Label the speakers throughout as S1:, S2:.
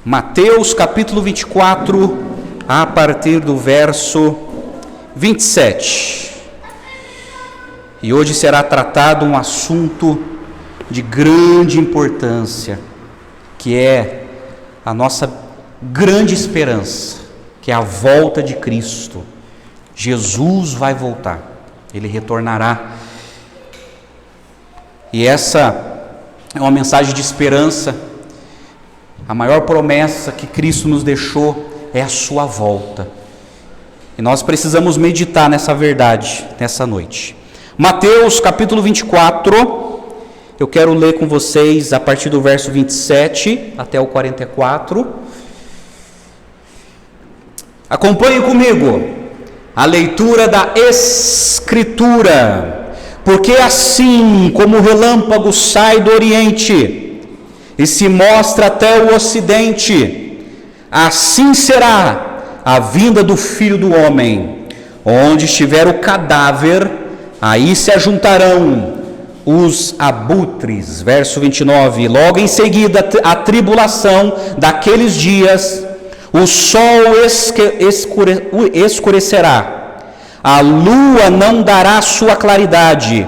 S1: Mateus capítulo 24, a partir do verso 27. E hoje será tratado um assunto de grande importância, que é a nossa grande esperança, que é a volta de Cristo. Jesus vai voltar, Ele retornará. E essa é uma mensagem de esperança. A maior promessa que Cristo nos deixou é a sua volta. E nós precisamos meditar nessa verdade, nessa noite. Mateus capítulo 24, eu quero ler com vocês a partir do verso 27 até o 44. Acompanhe comigo a leitura da Escritura. Porque assim como o relâmpago sai do Oriente e se mostra até o Ocidente, assim será a vinda do Filho do Homem. Onde estiver o cadáver, aí se ajuntarão os abutres. Verso 29. Logo em seguida a tribulação daqueles dias, o sol escurecerá, a lua não dará sua claridade,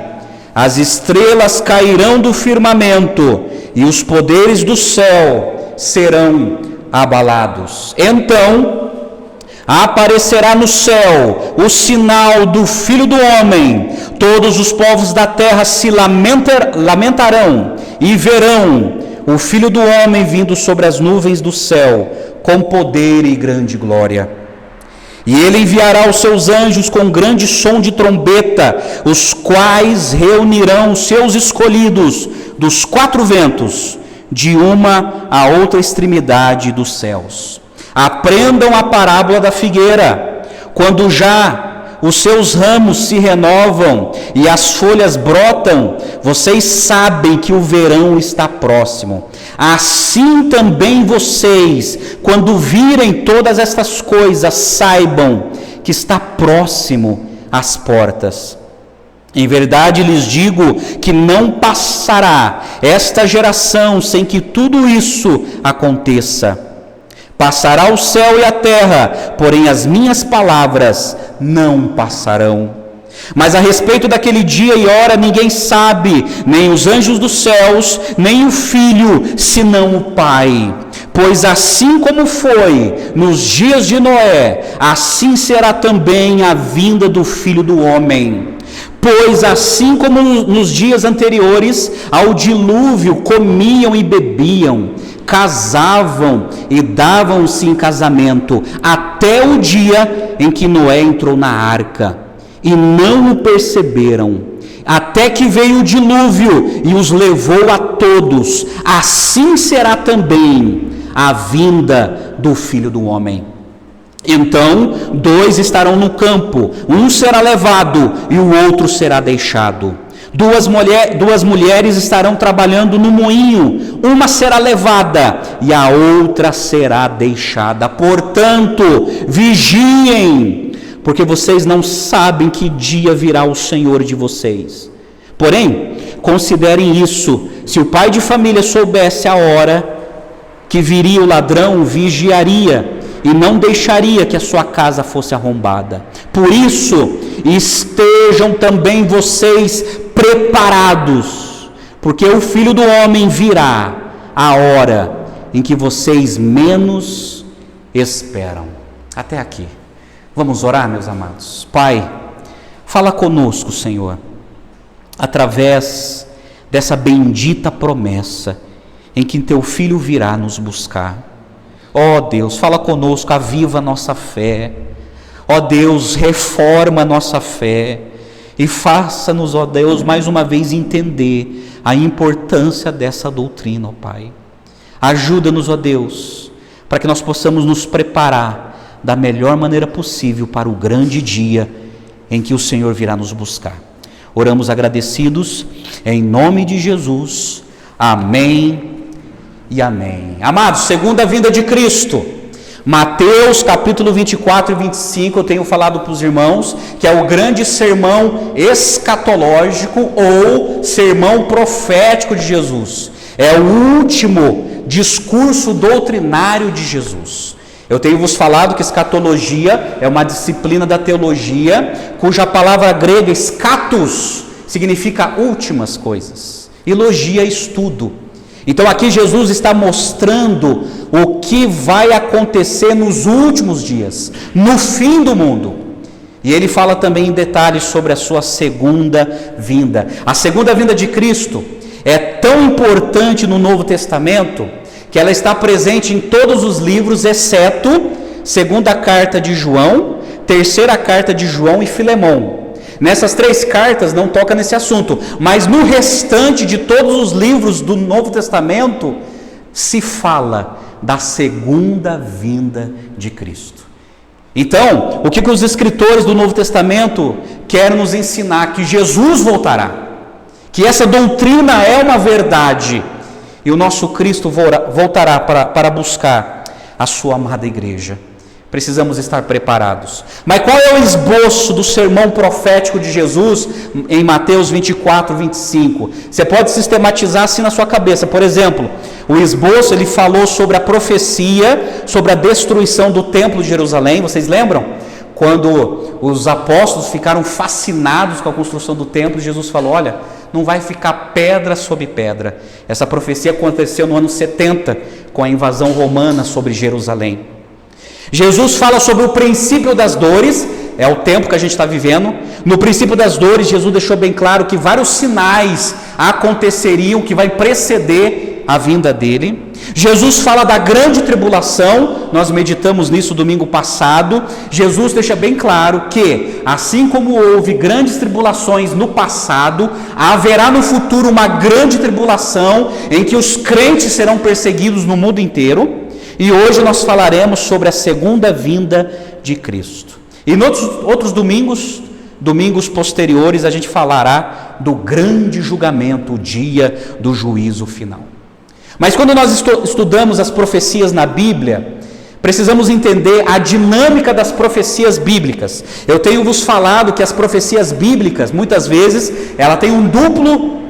S1: as estrelas cairão do firmamento e os poderes do céu serão abalados. Então aparecerá no céu o sinal do Filho do Homem. Todos os povos da terra se lamentarão e verão o Filho do Homem vindo sobre as nuvens do céu com poder e grande glória. E ele enviará os seus anjos com grande som de trombeta, os quais reunirão os seus escolhidos dos quatro ventos, de uma a outra extremidade dos céus. Aprendam a parábola da figueira. Quando já os seus ramos se renovam e as folhas brotam, vocês sabem que o verão está próximo. Assim também vocês, quando virem todas estas coisas, saibam que está próximo às portas. Em verdade lhes digo que não passará esta geração sem que tudo isso aconteça. Passará o céu e a terra, porém as minhas palavras não passarão. Mas a respeito daquele dia e hora ninguém sabe, nem os anjos dos céus, nem o Filho, senão o Pai. Pois assim como foi nos dias de Noé, assim será também a vinda do Filho do Homem. Pois assim como nos dias anteriores ao dilúvio comiam e bebiam, casavam e davam-se em casamento, até o dia em que Noé entrou na arca, e não o perceberam, até que veio o dilúvio e os levou a todos. Assim será também a vinda do Filho do Homem. Então 2 estarão no campo, um será levado e o outro será deixado. Duas mulheres estarão trabalhando no moinho, uma será levada e a outra será deixada. Portanto, vigiem, porque vocês não sabem que dia virá o Senhor de vocês. Porém, considerem isso: se o pai de família soubesse a hora que viria o ladrão, vigiaria e não deixaria que a sua casa fosse arrombada. Por isso, estejam também vocês preparados, porque o Filho do Homem virá a hora em que vocês menos esperam. Até aqui. Vamos orar, meus amados. Pai, fala conosco, Senhor, através dessa bendita promessa em que teu Filho virá nos buscar. Ó Deus, fala conosco, aviva a nossa fé. Ó Deus, reforma a nossa fé e faça-nos, ó Deus, mais uma vez entender a importância dessa doutrina, ó Pai. Ajuda-nos, ó Deus, para que nós possamos nos preparar da melhor maneira possível para o grande dia em que o Senhor virá nos buscar. Oramos agradecidos, em nome de Jesus. Amém e amém. Amados, segunda vinda de Cristo. Mateus capítulo 24 e 25, eu tenho falado para os irmãos, que é o grande sermão escatológico ou sermão profético de Jesus. É o último discurso doutrinário de Jesus. Eu tenho vos falado que escatologia é uma disciplina da teologia, cuja palavra grega escatos significa últimas coisas, e logia estudo. Então aqui Jesus está mostrando o que vai acontecer nos últimos dias, no fim do mundo. E ele fala também em detalhes sobre a sua segunda vinda. A segunda vinda de Cristo é tão importante no Novo Testamento que ela está presente em todos os livros, exceto segunda carta de João, terceira carta de João e Filemão. Nessas 3 cartas não toca nesse assunto, mas no restante de todos os livros do Novo Testamento se fala da segunda vinda de Cristo. Então, o que os escritores do Novo Testamento querem nos ensinar? Que Jesus voltará, que essa doutrina é uma verdade, e o nosso Cristo voltará para buscar a sua amada igreja. Precisamos estar preparados. Mas qual é o esboço do sermão profético de Jesus em Mateus 24, 25? Você pode sistematizar assim na sua cabeça. Por exemplo, o esboço, ele falou sobre a profecia, sobre a destruição do templo de Jerusalém. Vocês lembram? Quando os apóstolos ficaram fascinados com a construção do templo, Jesus falou: olha, não vai ficar pedra sobre pedra. Essa profecia aconteceu no ano 70, com a invasão romana sobre Jerusalém. Jesus fala sobre o princípio das dores, é o tempo que a gente está vivendo. No princípio das dores, Jesus deixou bem claro que vários sinais aconteceriam que vai preceder a vinda dele. Jesus fala da grande tribulação, nós meditamos nisso domingo passado. Jesus deixa bem claro que, assim como houve grandes tribulações no passado, haverá no futuro uma grande tribulação em que os crentes serão perseguidos no mundo inteiro. E hoje nós falaremos sobre a segunda vinda de Cristo. E nos outros domingos posteriores, a gente falará do grande julgamento, o dia do juízo final. Mas quando nós estudamos as profecias na Bíblia, precisamos entender a dinâmica das profecias bíblicas. Eu tenho vos falado que as profecias bíblicas, muitas vezes, ela tem um duplo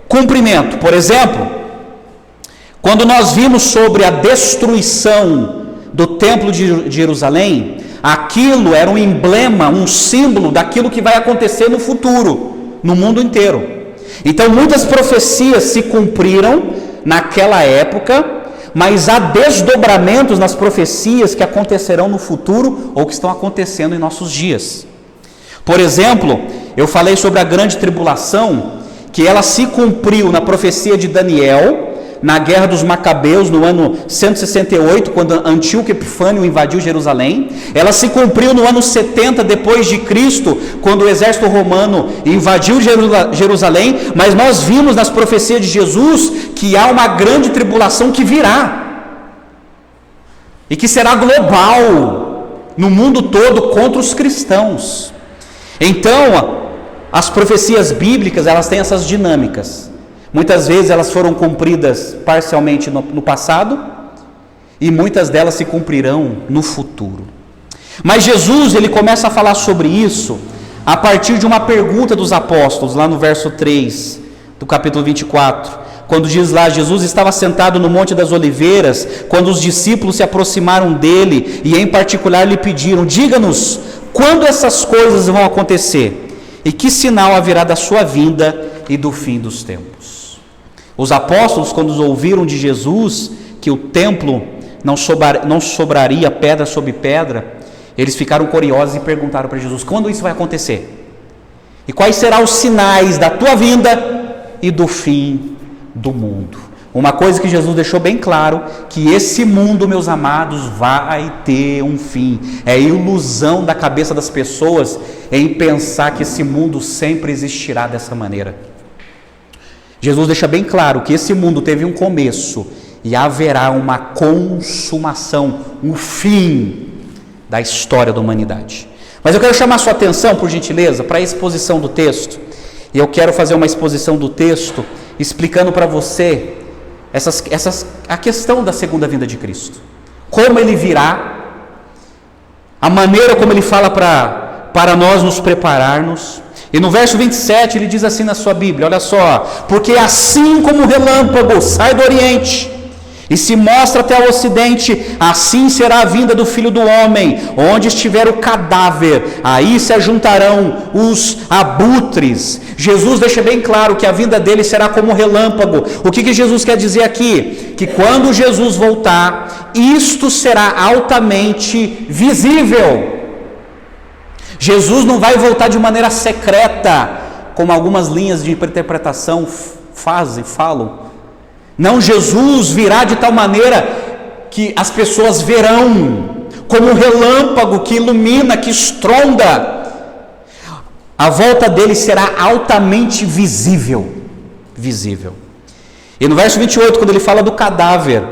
S1: cumprimento. Por exemplo, quando nós vimos sobre a destruição do templo de Jerusalém, aquilo era um emblema, um símbolo daquilo que vai acontecer no futuro, no mundo inteiro. Então muitas profecias se cumpriram naquela época, mas há desdobramentos nas profecias que acontecerão no futuro ou que estão acontecendo em nossos dias. Por exemplo, eu falei sobre a grande tribulação, que ela se cumpriu na profecia de Daniel, na guerra dos Macabeus, no ano 168, quando Antíoco Epifânio invadiu Jerusalém. Ela se cumpriu no ano 70 depois de Cristo, quando o exército romano invadiu Jerusalém. Mas nós vimos nas profecias de Jesus que há uma grande tribulação que virá, e que será global, no mundo todo, contra os cristãos. Então, as profecias bíblicas, elas têm essas dinâmicas. Muitas vezes elas foram cumpridas parcialmente no passado, e muitas delas se cumprirão no futuro. Mas Jesus, ele começa a falar sobre isso a partir de uma pergunta dos apóstolos, lá no verso 3 do capítulo 24, quando diz lá: Jesus estava sentado no Monte das Oliveiras, quando os discípulos se aproximaram dele e em particular lhe pediram: diga-nos, quando essas coisas vão acontecer? E que sinal haverá da sua vinda e do fim dos tempos? Os apóstolos, quando ouviram de Jesus que o templo não sobraria pedra sobre pedra, eles ficaram curiosos e perguntaram para Jesus: quando isso vai acontecer? E quais serão os sinais da tua vinda e do fim do mundo? Uma coisa que Jesus deixou bem claro, que esse mundo, meus amados, vai ter um fim. É ilusão da cabeça das pessoas em pensar que esse mundo sempre existirá dessa maneira. Jesus deixa bem claro que esse mundo teve um começo e haverá uma consumação, um fim da história da humanidade. Mas eu quero chamar a sua atenção, por gentileza, para a exposição do texto. E eu quero fazer uma exposição do texto explicando para você a questão da segunda vinda de Cristo. Como ele virá, a maneira como ele fala para nós nos prepararmos. E no verso 27 ele diz assim na sua Bíblia, olha só: porque assim como o relâmpago sai do Oriente e se mostra até o Ocidente, assim será a vinda do Filho do Homem. Onde estiver o cadáver, aí se ajuntarão os abutres. Jesus deixa bem claro que a vinda dele será como um relâmpago. O que Jesus quer dizer aqui? Que quando Jesus voltar, isto será altamente visível. Jesus não vai voltar de maneira secreta, como algumas linhas de interpretação falam. Não, Jesus virá de tal maneira que as pessoas verão, como um relâmpago que ilumina, que estronda. A volta dele será altamente visível. E no verso 28, quando ele fala do cadáver,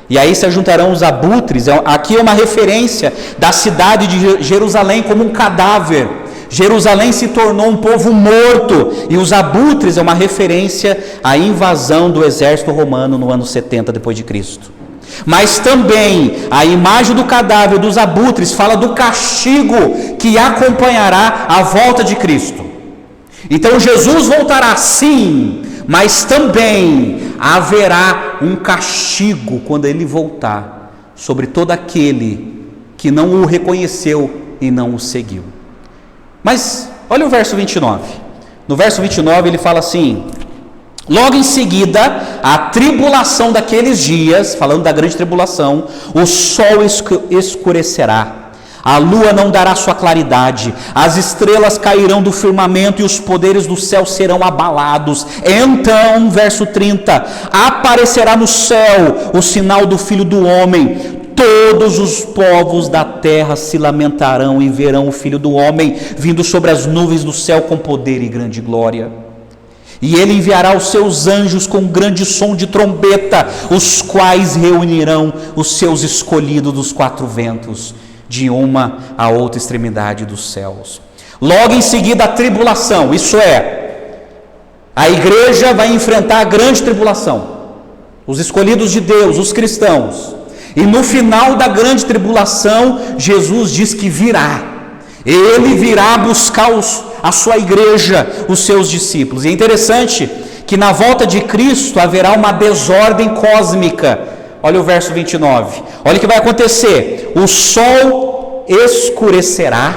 S1: e aí se ajuntarão os abutres, aqui é uma referência da cidade de Jerusalém como um cadáver. Jerusalém se tornou um povo morto, e os abutres é uma referência à invasão do exército romano no ano 70 depois de Cristo. Mas também a imagem do cadáver dos abutres fala do castigo que acompanhará a volta de Cristo. Então Jesus voltará sim, mas também haverá um castigo quando ele voltar sobre todo aquele que não o reconheceu e não o seguiu. Mas olha o verso 29. No verso 29 ele fala assim: logo em seguida, a tribulação daqueles dias, falando da grande tribulação, o sol escurecerá, a lua não dará sua claridade, as estrelas cairão do firmamento e os poderes do céu serão abalados. Então, verso 30, aparecerá no céu o sinal do Filho do Homem. Todos os povos da terra se lamentarão e verão o Filho do Homem vindo sobre as nuvens do céu com poder e grande glória. E ele enviará os seus anjos com grande som de trombeta, os quais reunirão os seus escolhidos dos quatro ventos, de uma a outra extremidade dos céus. Logo em seguida a tribulação, isso é, a igreja vai enfrentar a grande tribulação, os escolhidos de Deus, os cristãos. E no final da grande tribulação, Jesus diz que virá. Ele virá buscar a sua igreja, os seus discípulos. E é interessante que na volta de Cristo haverá uma desordem cósmica. Olha o verso 29. Olha o que vai acontecer. O sol escurecerá,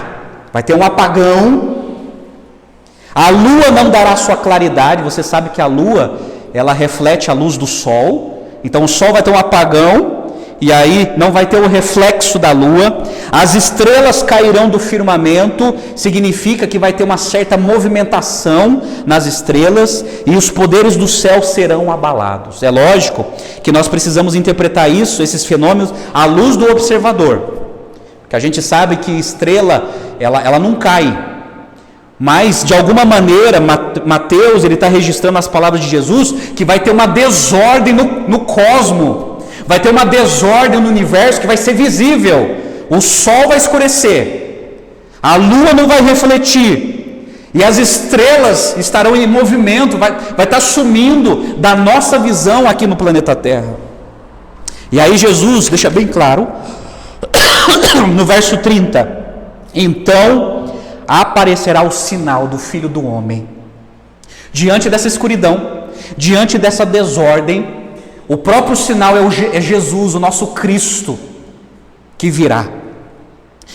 S1: vai ter um apagão. A lua não dará sua claridade. Você sabe que a lua, ela reflete a luz do sol. Então o sol vai ter um apagão. E aí não vai ter o reflexo da lua. As estrelas cairão do firmamento, significa que vai ter uma certa movimentação nas estrelas, e os poderes do céu serão abalados. É lógico que nós precisamos interpretar isso, esses fenômenos, à luz do observador, porque a gente sabe que estrela, ela não cai, mas de alguma maneira Mateus está registrando as palavras de Jesus, que vai ter uma desordem no cosmo. Vai ter uma desordem no universo que vai ser visível. O sol vai escurecer, a lua não vai refletir, e as estrelas estarão em movimento, vai estar sumindo da nossa visão aqui no planeta Terra. E aí Jesus deixa bem claro, no verso 30, então aparecerá o sinal do Filho do Homem. Diante dessa escuridão, diante dessa desordem, o próprio sinal é Jesus, o nosso Cristo, que virá.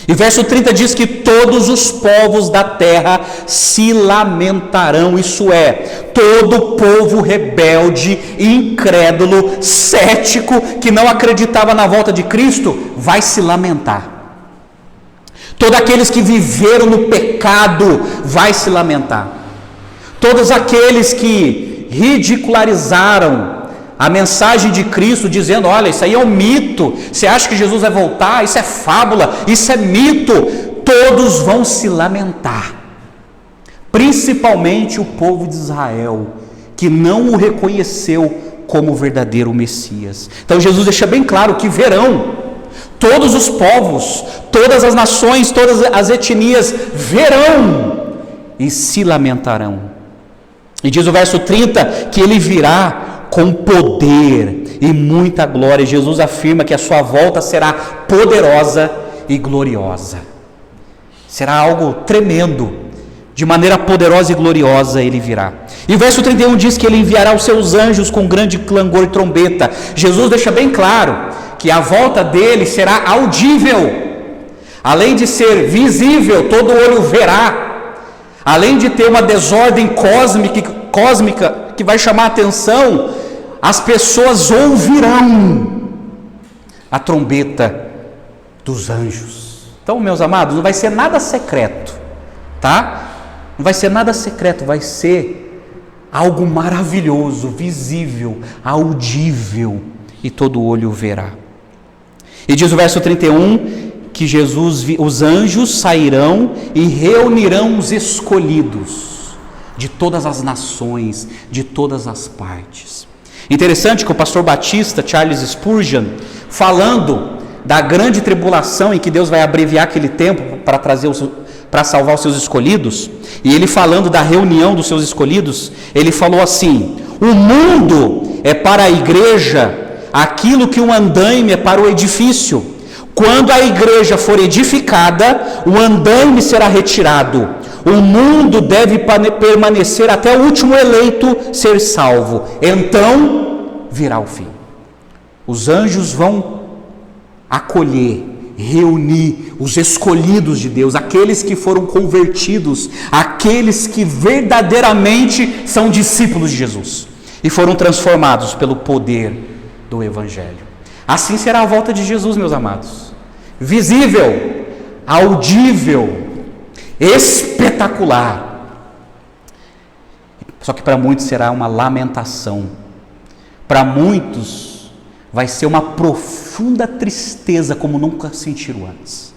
S1: E verso 30 diz que todos os povos da terra se lamentarão, isso é, todo povo rebelde, incrédulo, cético, que não acreditava na volta de Cristo, vai se lamentar. Todos aqueles que viveram no pecado, vai se lamentar. Todos aqueles que ridicularizaram a mensagem de Cristo, dizendo: olha, isso aí é um mito, você acha que Jesus vai voltar? Isso é fábula, isso é mito. Todos vão se lamentar, principalmente o povo de Israel, que não o reconheceu como o verdadeiro Messias. Então Jesus deixa bem claro que verão, todos os povos, todas as nações, todas as etnias verão e se lamentarão. E diz o verso 30 que ele virá com poder e muita glória. Jesus afirma que a sua volta será poderosa e gloriosa. Será algo tremendo. de maneira poderosa e gloriosa ele virá. E o verso 31 diz que ele enviará os seus anjos com grande clangor e trombeta. Jesus deixa bem claro que a volta dele será audível. Além de ser visível, todo olho verá. Além de ter uma desordem cósmica que vai chamar a atenção, as pessoas ouvirão a trombeta dos anjos. Então, meus amados, não vai ser nada secreto, tá? Não vai ser nada secreto, vai ser algo maravilhoso, visível, audível, e todo olho verá. E diz o verso 31 que os anjos sairão e reunirão os escolhidos de todas as nações, de todas as partes. Interessante que o pastor batista Charles Spurgeon, falando da grande tribulação em que Deus vai abreviar aquele tempo para salvar os seus escolhidos, e ele falando da reunião dos seus escolhidos, ele falou assim: o mundo é para a igreja aquilo que um andaime é para o edifício. Quando a igreja for edificada, o andaime será retirado. O mundo deve permanecer até o último eleito ser salvo. Então virá o fim. Os anjos vão acolher, reunir os escolhidos de Deus, aqueles que foram convertidos, aqueles que verdadeiramente são discípulos de Jesus e foram transformados pelo poder do Evangelho. Assim será a volta de Jesus, meus amados. Visível, audível, espetacular. Só que para muitos será uma lamentação. Para muitos vai ser uma profunda tristeza como nunca sentiram antes.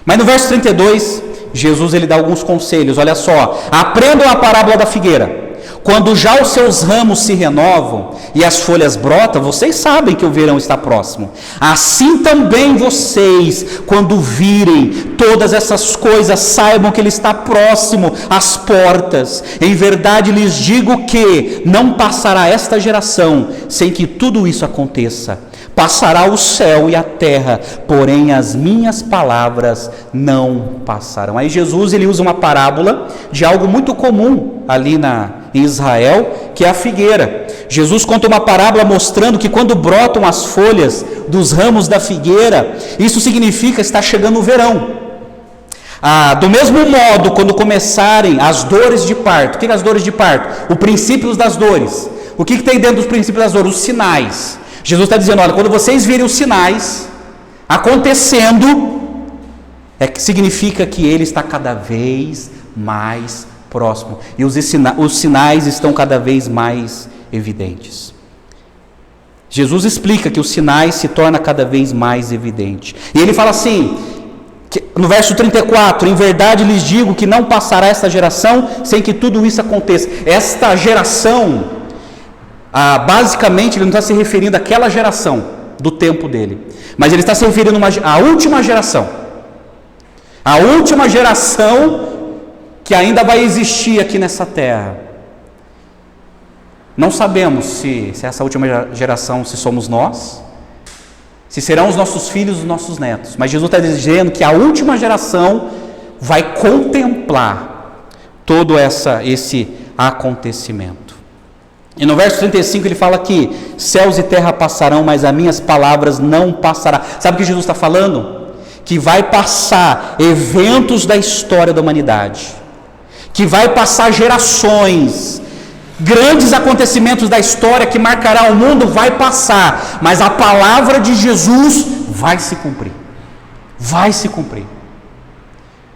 S1: Mas no verso 32, Jesus ele dá alguns conselhos. Olha só: aprendam a parábola da figueira. Quando já os seus ramos se renovam e as folhas brotam, vocês sabem que o verão está próximo. Assim também vocês, quando virem todas essas coisas, saibam que ele está próximo às portas. Em verdade lhes digo que não passará esta geração sem que tudo isso aconteça. Passará o céu e a terra, porém as minhas palavras não passarão. Aí Jesus ele usa uma parábola de algo muito comum ali em Israel, que é a figueira. Jesus conta uma parábola mostrando que quando brotam as folhas dos ramos da figueira, isso significa estar chegando o verão. Do mesmo modo, quando começarem as dores de parto, o que é as dores de parto? O princípio das dores. O que tem dentro dos princípios das dores? Os sinais. Jesus está dizendo: olha, quando vocês virem os sinais acontecendo, significa que ele está cada vez mais próximo, e os sinais estão cada vez mais evidentes. Jesus explica que os sinais se tornam cada vez mais evidentes, e ele fala assim, no verso 34, em verdade lhes digo que não passará esta geração sem que tudo isso aconteça. Esta geração, basicamente ele não está se referindo àquela geração do tempo dele, mas ele está se referindo à última geração, que ainda vai existir aqui nessa terra. Não sabemos se essa última geração, se somos nós, se serão os nossos filhos e os nossos netos, mas Jesus está dizendo que a última geração vai contemplar todo esse acontecimento. E no verso 35 ele fala que céus e terra passarão, mas as minhas palavras não passarão. Sabe o que Jesus está falando? Que vai passar eventos da história da humanidade, que vai passar gerações, grandes acontecimentos da história que marcará o mundo, vai passar, mas a palavra de Jesus vai se cumprir. Vai se cumprir.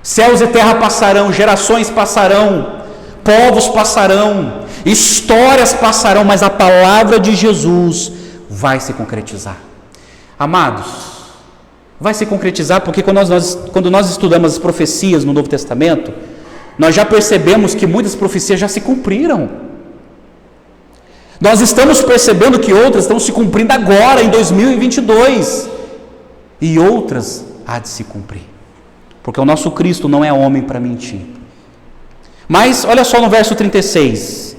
S1: Céus e terra passarão, gerações passarão, povos passarão, histórias passarão, mas a palavra de Jesus vai se concretizar. Amados, vai se concretizar porque quando nós estudamos as profecias no Novo Testamento, nós já percebemos que muitas profecias já se cumpriram. Nós estamos percebendo que outras estão se cumprindo agora, em 2022. E outras há de se cumprir. Porque o nosso Cristo não é homem para mentir. Mas, olha só no verso 36.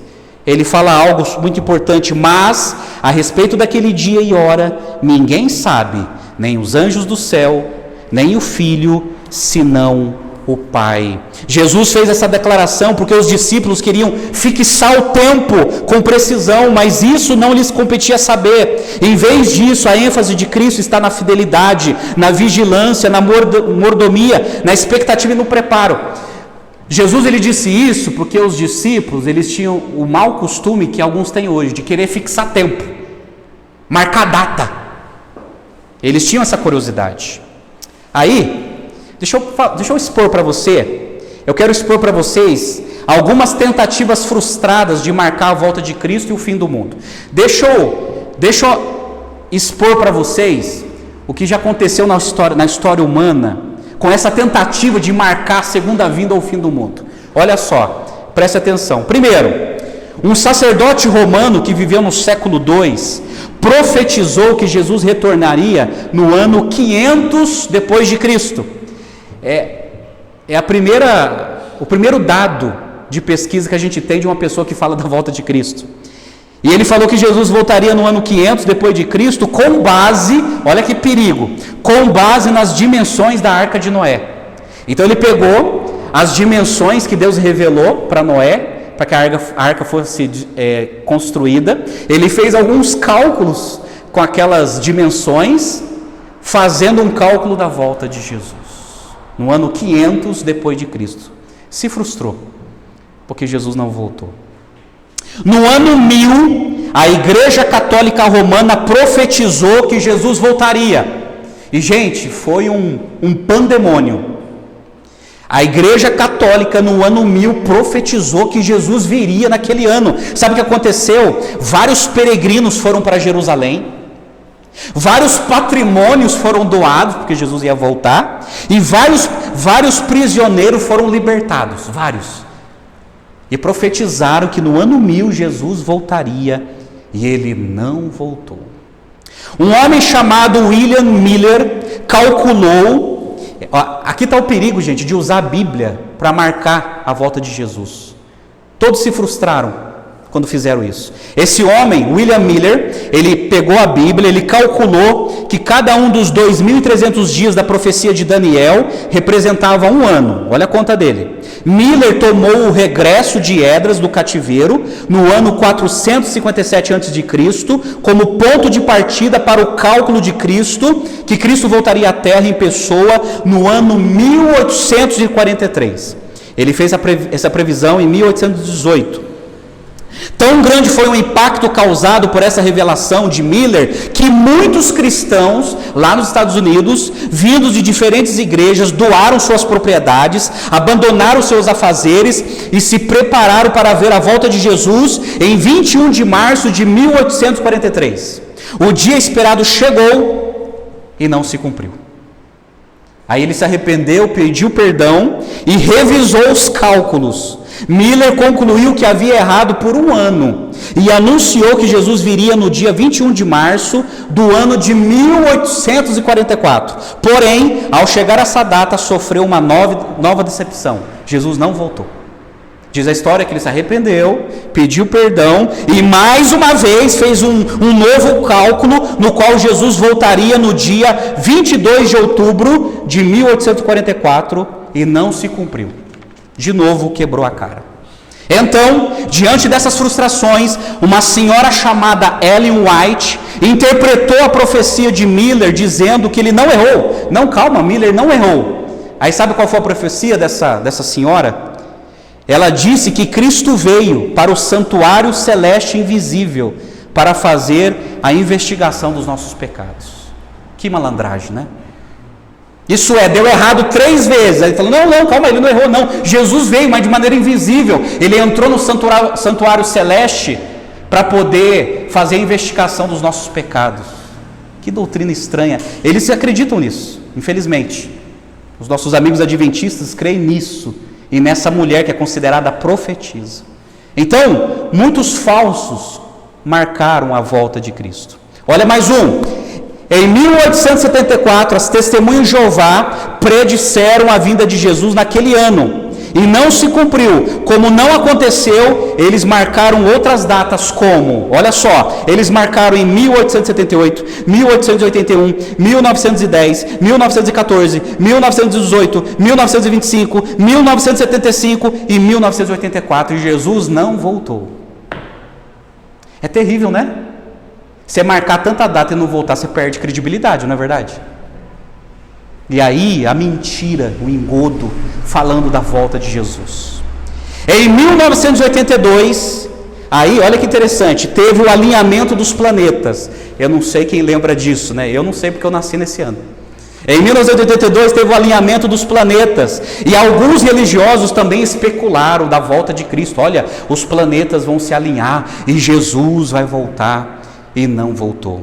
S1: Ele fala algo muito importante. Mas, a respeito daquele dia e hora, ninguém sabe, nem os anjos do céu, nem o Filho, senão o Pai. Jesus fez essa declaração porque os discípulos queriam fixar o tempo com precisão, mas isso não lhes competia saber. Em vez disso, a ênfase de Cristo está na fidelidade, na vigilância, na mordomia, na expectativa e no preparo. Jesus ele disse isso porque os discípulos eles tinham o mau costume que alguns têm hoje, de querer fixar tempo, marcar data. Eles tinham essa curiosidade. Aí, deixa eu expor para você, eu quero expor para vocês algumas tentativas frustradas de marcar a volta de Cristo e o fim do mundo. Deixa eu expor para vocês o que já aconteceu na história humana, com essa tentativa de marcar a segunda vinda ou o fim do mundo. Olha só, preste atenção. Primeiro, um sacerdote romano que viveu no século II, profetizou que Jesus retornaria no ano 500 depois de Cristo. O primeiro dado de pesquisa que a gente tem de uma pessoa que fala da volta de Cristo. E ele falou que Jesus voltaria no ano 500 depois de Cristo com base, olha que perigo, com base nas dimensões da Arca de Noé. Então ele pegou as dimensões que Deus revelou para Noé, para que a arca fosse construída. Ele fez alguns cálculos com aquelas dimensões, fazendo um cálculo da volta de Jesus no ano 500 depois de Cristo. Se frustrou, porque Jesus não voltou. No ano 1000, a Igreja Católica Romana profetizou que Jesus voltaria. E, gente, foi um pandemônio. A Igreja Católica, no ano 1000, profetizou que Jesus viria naquele ano. Sabe o que aconteceu? Vários peregrinos foram para Jerusalém. Vários patrimônios foram doados, porque Jesus ia voltar. E vários prisioneiros foram libertados. Vários. E profetizaram que no ano 1000 Jesus voltaria, e ele não voltou. Um homem chamado William Miller calculou, aqui está o perigo, gente, de usar a Bíblia para marcar a volta de Jesus. Todos se frustraram quando fizeram isso. Esse homem, William Miller, ele pegou a Bíblia, ele calculou que cada um dos 2.300 dias da profecia de Daniel representava um ano. Olha a conta dele. Miller tomou o regresso de Esdras do cativeiro no ano 457 a.C. como ponto de partida para o cálculo de Cristo, que Cristo voltaria à Terra em pessoa no ano 1843. Ele fez essa previsão em 1818. Tão grande foi o impacto causado por essa revelação de Miller, que muitos cristãos lá nos Estados Unidos, vindos de diferentes igrejas, doaram suas propriedades, abandonaram seus afazeres e se prepararam para ver a volta de Jesus em 21 de março de 1843. O dia esperado chegou e não se cumpriu. Aí ele se arrependeu, pediu perdão e revisou os cálculos. Miller concluiu que havia errado por um ano e anunciou que Jesus viria no dia 21 de março do ano de 1844. Porém, ao chegar a essa data, sofreu uma nova decepção. Jesus não voltou. Diz a história que ele se arrependeu, pediu perdão e mais uma vez fez um novo cálculo no qual Jesus voltaria no dia 22 de outubro de 1844 e não se cumpriu. De novo quebrou a cara. Então, diante dessas frustrações, uma senhora chamada Ellen White interpretou a profecia de Miller dizendo que ele não errou. Não, calma, Miller não errou. Aí sabe qual foi a profecia dessa senhora? Ela disse que Cristo veio para o santuário celeste invisível para fazer a investigação dos nossos pecados. Que malandragem, né? Isso deu errado 3 vezes. Aí ele falou, não, calma, ele não errou não. Jesus veio, mas de maneira invisível. Ele entrou no santuário celeste para poder fazer a investigação dos nossos pecados. Que doutrina estranha. Eles acreditam nisso, infelizmente. Os nossos amigos adventistas creem nisso. E nessa mulher que é considerada profetisa. Então, muitos falsos marcaram a volta de Cristo. Olha mais um. Em 1874, as testemunhas de Jeová predisseram a vinda de Jesus naquele ano. e não se cumpriu. Como não aconteceu, eles marcaram outras datas como, olha só, eles marcaram em 1878, 1881, 1910, 1914, 1918, 1925, 1975 e 1984, e Jesus não voltou. É terrível, né? Você marcar tanta data e não voltar, você perde credibilidade, não é verdade? E aí a mentira, o engodo, falando da volta de Jesus. Em 1982, aí olha que interessante, teve o alinhamento dos planetas. Eu não sei quem lembra disso, né? Eu não sei porque eu nasci nesse ano. Em 1982 teve o alinhamento dos planetas, e alguns religiosos também especularam da volta de Cristo. Olha, os planetas vão se alinhar e Jesus vai voltar, e não voltou.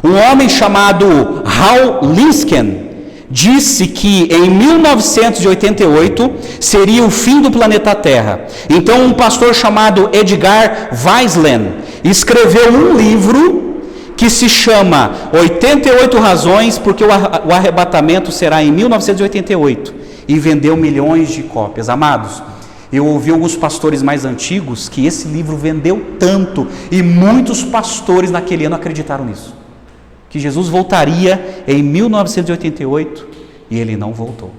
S1: Um homem chamado Hal Linsken disse que em 1988 seria o fim do planeta Terra. Então um pastor chamado Edgar Weisland escreveu um livro que se chama 88 razões porque o arrebatamento será em 1988, e vendeu milhões de cópias. Amados, eu ouvi alguns pastores mais antigos que esse livro vendeu tanto, e muitos pastores naquele ano acreditaram nisso, que Jesus voltaria em 1988, e ele não voltou.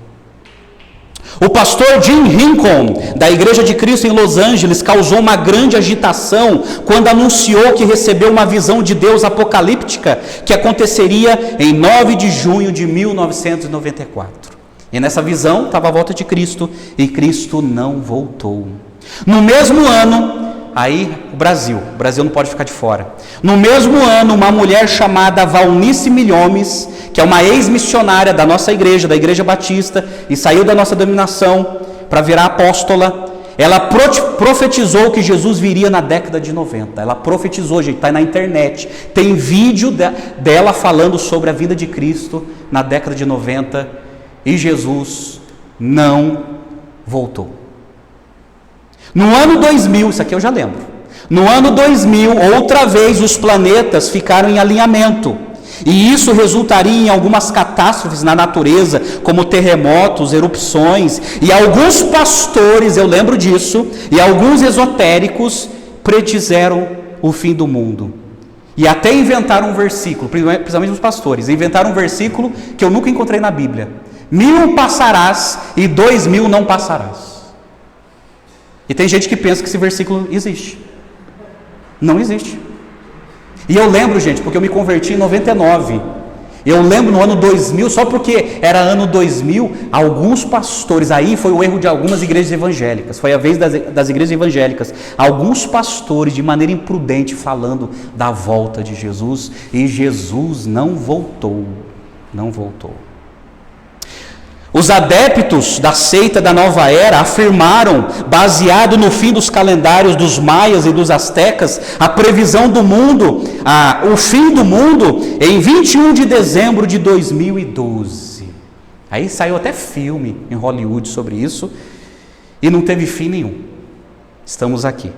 S1: O pastor Jim Rincon, da Igreja de Cristo em Los Angeles, causou uma grande agitação quando anunciou que recebeu uma visão de Deus apocalíptica que aconteceria em 9 de junho de 1994. E nessa visão estava a volta de Cristo, e Cristo não voltou. No mesmo ano, aí o Brasil não pode ficar de fora. No mesmo ano, uma mulher chamada Valnice Milhomes, que é uma ex-missionária da nossa igreja, da Igreja Batista, e saiu da nossa denominação para virar apóstola, ela profetizou que Jesus viria na década de 90. Ela profetizou, gente, está na internet. Tem vídeo dela falando sobre a vinda de Cristo na década de 90, e Jesus não voltou. No ano 2000, isso aqui eu já lembro, no ano 2000, outra vez os planetas ficaram em alinhamento, e isso resultaria em algumas catástrofes na natureza, como terremotos, erupções, e alguns pastores, eu lembro disso, e alguns esotéricos predizeram o fim do mundo, e até inventaram um versículo, principalmente os pastores, inventaram um versículo que eu nunca encontrei na Bíblia: 1000 passarás e 2000 não passarás. E tem gente que pensa que esse versículo existe. Não existe. E eu lembro, gente, porque eu me converti em 99. Eu lembro no ano 2000, só porque era ano 2000, alguns pastores, aí foi o erro de algumas igrejas evangélicas, foi a vez das igrejas evangélicas, alguns pastores de maneira imprudente falando da volta de Jesus, e Jesus não voltou. Não voltou. Os adeptos da seita da nova era afirmaram, baseado no fim dos calendários dos maias e dos astecas, a previsão do mundo, o fim do mundo em 21 de dezembro de 2012. Aí saiu até filme em Hollywood sobre isso, e não teve fim nenhum. Estamos aqui.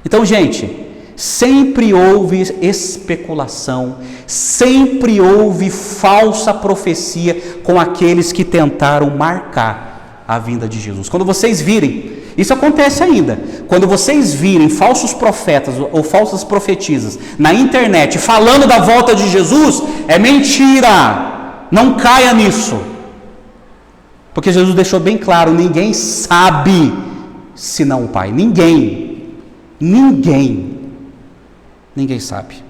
S1: Então, gente, sempre houve especulação, sempre houve falsa profecia com aqueles que tentaram marcar a vinda de Jesus. Quando vocês virem, isso acontece ainda, quando vocês virem falsos profetas ou falsas profetisas na internet falando da volta de Jesus, é mentira, não caia nisso, porque Jesus deixou bem claro: ninguém sabe senão o Pai, ninguém sabe.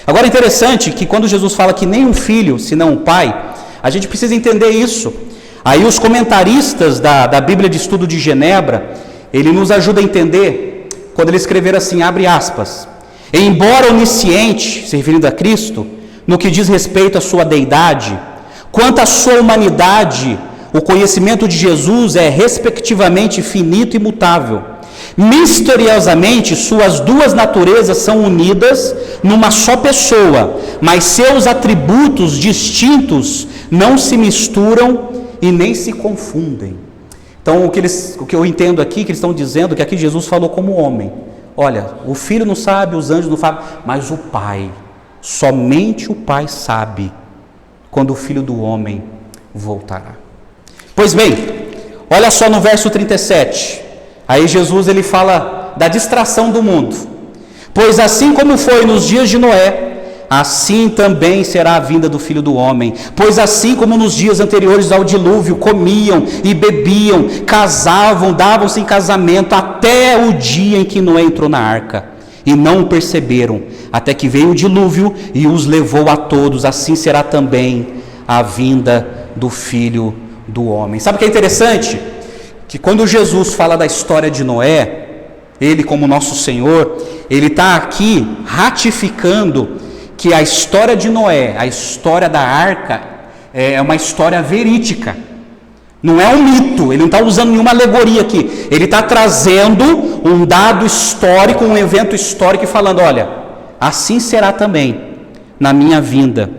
S1: Agora é interessante que quando Jesus fala que nem um filho, senão o Pai, a gente precisa entender isso. Aí os comentaristas da Bíblia de Estudo de Genebra, ele nos ajuda a entender, quando ele escrever assim, abre aspas: embora onisciente, se referindo a Cristo, no que diz respeito à sua deidade, quanto à sua humanidade, o conhecimento de Jesus é respectivamente finito e mutável. Misteriosamente, suas duas naturezas são unidas numa só pessoa, mas seus atributos distintos não se misturam e nem se confundem. Então, o que eu entendo aqui, que eles estão dizendo, que aqui Jesus falou como homem. Olha, o Filho não sabe, os anjos não sabem, mas o Pai, somente o Pai sabe quando o Filho do homem voltará. Pois bem, Olha só no verso 37. Aí Jesus ele fala da distração do mundo. Pois assim como foi nos dias de Noé, assim também será a vinda do Filho do Homem. Pois assim como nos dias anteriores ao dilúvio, comiam e bebiam, casavam, davam-se em casamento, até o dia em que Noé entrou na arca. E não o perceberam, até que veio o dilúvio e os levou a todos. Assim será também a vinda do Filho do Homem. Sabe o que é interessante? Que quando Jesus fala da história de Noé, ele como nosso Senhor, ele está aqui ratificando que a história de Noé, a história da arca, é uma história verídica. Não é um mito, ele não está usando nenhuma alegoria aqui. Ele está trazendo um dado histórico, um evento histórico e falando, olha, assim será também na minha vinda.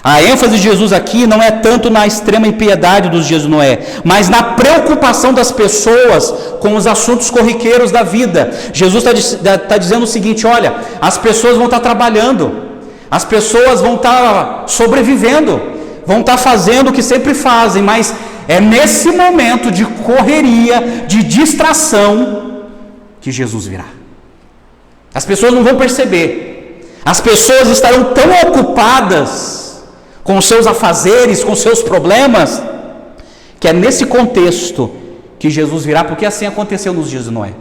S1: A ênfase de Jesus aqui não é tanto na extrema impiedade dos dias de Noé, mas na preocupação das pessoas com os assuntos corriqueiros da vida. Jesus está dizendo o seguinte, olha, as pessoas vão estar trabalhando, as pessoas vão estar sobrevivendo, vão estar fazendo o que sempre fazem, mas é nesse momento de correria, de distração, que Jesus virá. As pessoas não vão perceber, as pessoas estarão tão ocupadas com os seus afazeres, com os seus problemas, que é nesse contexto que Jesus virá, porque assim aconteceu nos dias de Noé.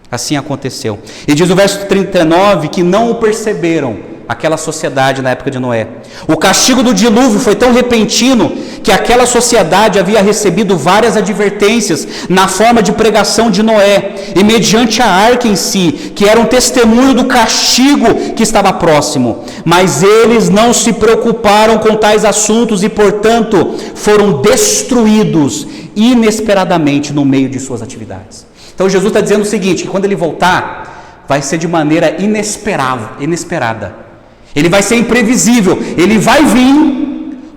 S1: Assim aconteceu. E diz o verso 39 que não o perceberam, aquela sociedade na época de Noé. O castigo do dilúvio foi tão repentino que aquela sociedade havia recebido várias advertências na forma de pregação de Noé e mediante a arca em si, que era um testemunho do castigo que estava próximo. Mas eles não se preocuparam com tais assuntos e, portanto, foram destruídos inesperadamente no meio de suas atividades. Então Jesus está dizendo o seguinte, que quando ele voltar, vai ser de maneira inesperada. Ele vai ser imprevisível, ele vai vir